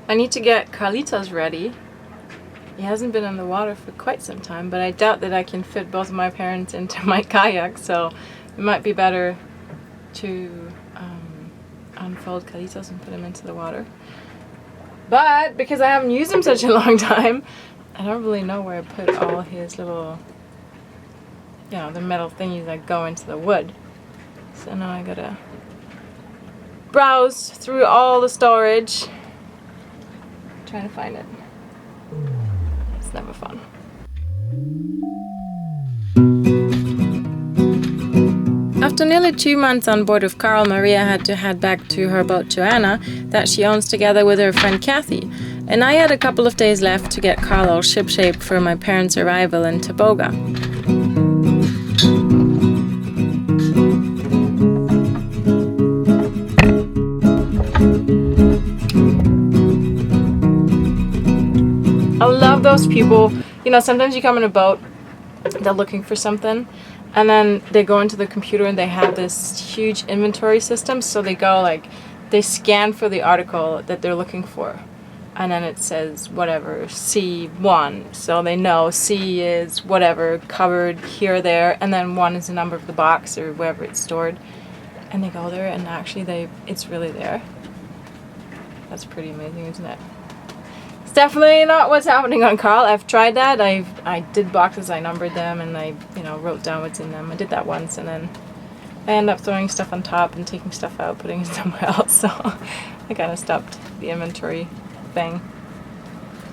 I need to get Carlitos ready. He hasn't been in the water for quite some time, but I doubt that I can fit both of my parents into my kayak, so it might be better to unfold Carlitos and put him into the water. But because I haven't used him such a long time, I don't really know where I put all his little, you know, the metal thingies that go into the wood. So now I gotta browse through all the storage, trying to find it. It's never fun. After nearly 2 months on board with Karl, Maria had to head back to her boat Joanna that she owns together with her friend Kathy. And I had a couple of days left to get Karl all shipshape for my parents' arrival in Taboga. I love those people. You know, sometimes you come in a boat, they're looking for something, and then they go into the computer and they have this huge inventory system. So they go like, they scan for the article that they're looking for. And then it says whatever, C1. So they know C is whatever, covered here or there. And then 1 is the number of the box or wherever it's stored. And they go there and actually it's really there. That's pretty amazing, isn't it? It's definitely not what's happening on Karl. I've tried that. I did boxes, I numbered them, and I wrote down what's in them. I did that once, and then I ended up throwing stuff on top and taking stuff out, putting it somewhere else. So I kind of stopped the inventory thing.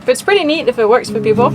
But it's pretty neat if it works for people.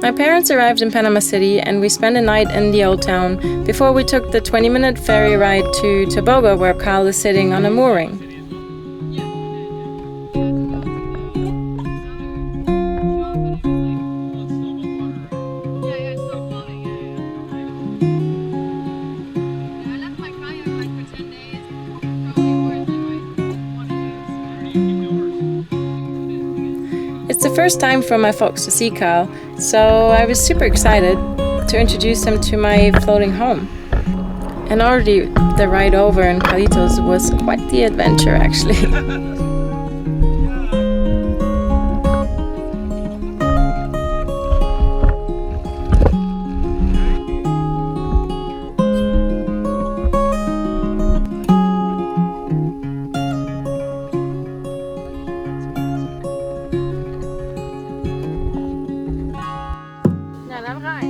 My parents arrived in Panama City and we spent a night in the old town before we took the 20-minute ferry ride to Taboga, where Karl is sitting on a mooring. It's the first time for my folks to see Karl, so I was super excited to introduce him to my floating home. And already the ride over in Carlitos was quite the adventure, actually.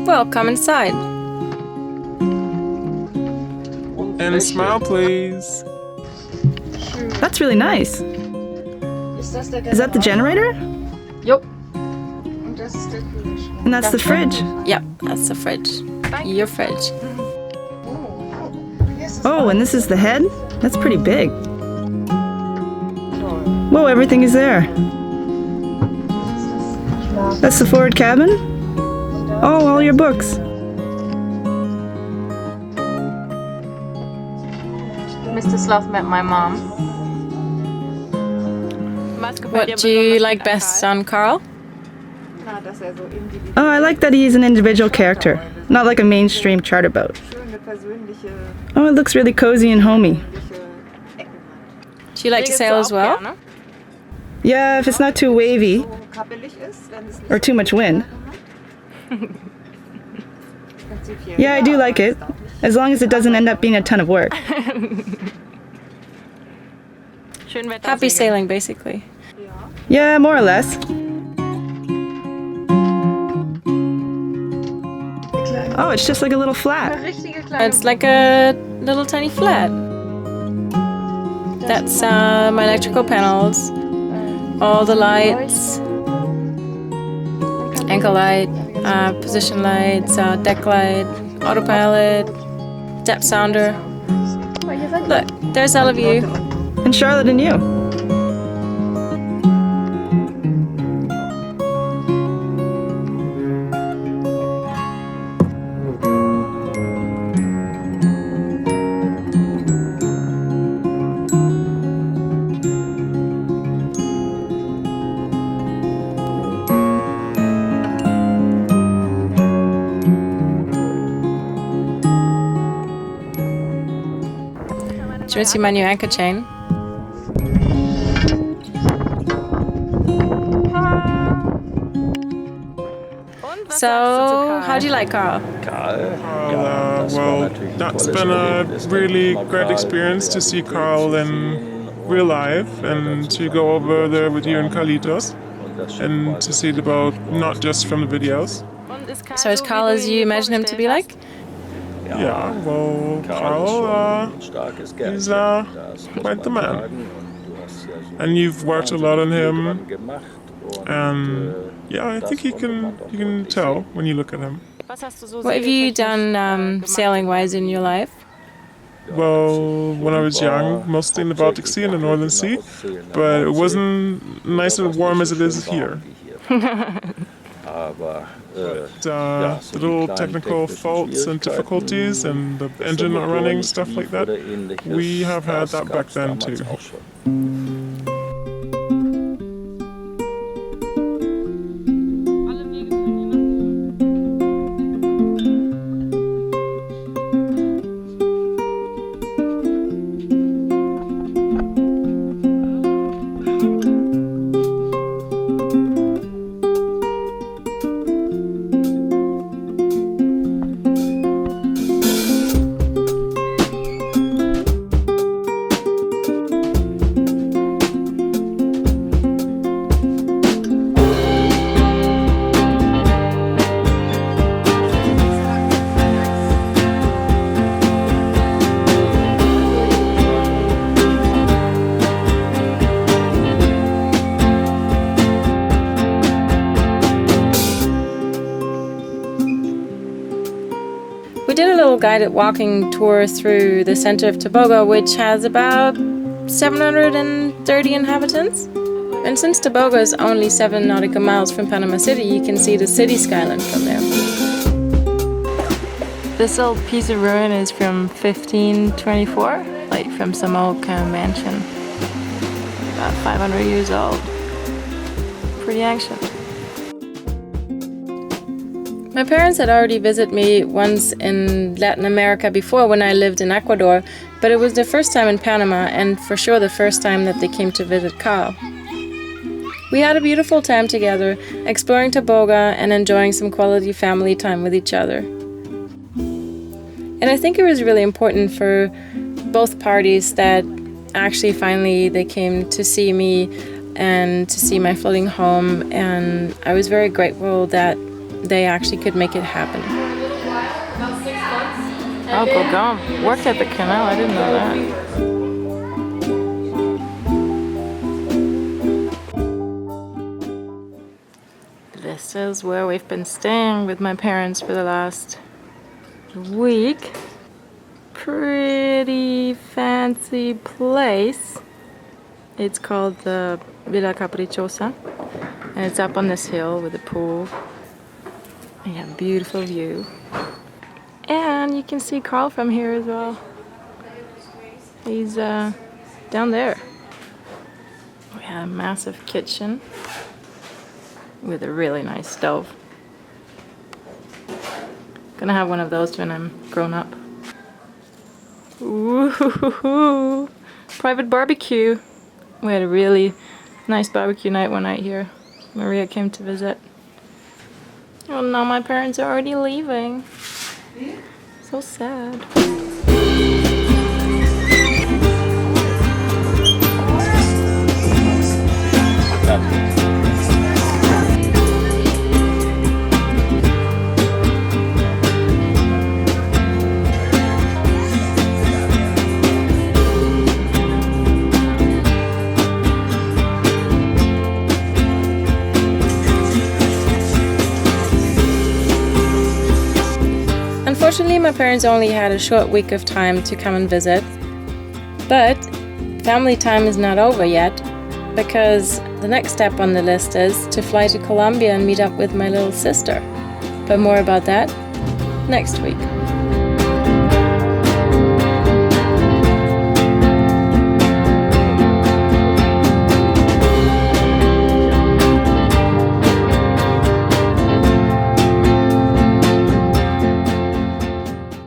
Well, come inside. And smile, please. That's really nice. Is that the generator? Yup. And that's the fridge. Yep, that's the fridge. Your fridge. Oh, and this is the head? That's pretty big. Whoa, everything is there. That's the forward cabin? Oh, all your books. Mr. Sloth met my mom. What do you like best on Karl? Oh, I like that he's an individual character, not like a mainstream charter boat. Oh, it looks really cozy and homey. Do you like to sail as well? Yeah, if it's not too wavy or too much wind. Yeah, I do like it, as long as it doesn't end up being a ton of work. Happy sailing, basically. Yeah, more or less. Oh, it's just like a little flat. It's like a little tiny flat. That's my electrical panels, all the lights, anchor light, position lights, deck light, autopilot, depth sounder. Look, there's all of you. And Charlotte and you. Do you want to see my new anchor chain? So, how do you like Karl? Well, that's been a really great experience to see Karl in real life and to go over there with you and Carlitos and to see the boat not just from the videos. So is Karl as you imagine him to be like? Yeah, well, Karl is quite the man. And you've worked a lot on him, and yeah, I think you can tell when you look at him. What have you done sailing-wise in your life? Well, when I was young, mostly in the Baltic Sea and the Northern Sea, but it wasn't nice and warm as it is here. The little technical faults and difficulties and the engine not running, stuff like that, we have had that back then too. We did a little guided walking tour through the center of Taboga, which has about 730 inhabitants. And since Taboga is only 7 nautical miles from Panama City, you can see the city skyline from there. This old piece of ruin is from 1524, like from some old kind of mansion. About 500 years old. Pretty ancient. My parents had already visited me once in Latin America before when I lived in Ecuador, but it was the first time in Panama and for sure the first time that they came to visit Karl. We had a beautiful time together, exploring Taboga and enjoying some quality family time with each other. And I think it was really important for both parties that actually finally they came to see me and to see my floating home, and I was very grateful that they actually could make it happen. Oh, Gauguin worked at the canal. I didn't know that. This is where we've been staying with my parents for the last week. Pretty fancy place. It's called the Villa Capricciosa, and it's up on this hill with a pool. You have a beautiful view. And you can see Karl from here as well. He's down there. We have a massive kitchen with a really nice stove. Gonna have one of those when I'm grown up. Ooh, private barbecue. We had a really nice barbecue night one night here. Maria came to visit. Oh no, my parents are already leaving. So sad. Unfortunately, my parents only had a short week of time to come and visit. But family time is not over yet, because the next step on the list is to fly to Colombia and meet up with my little sister. But more about that next week.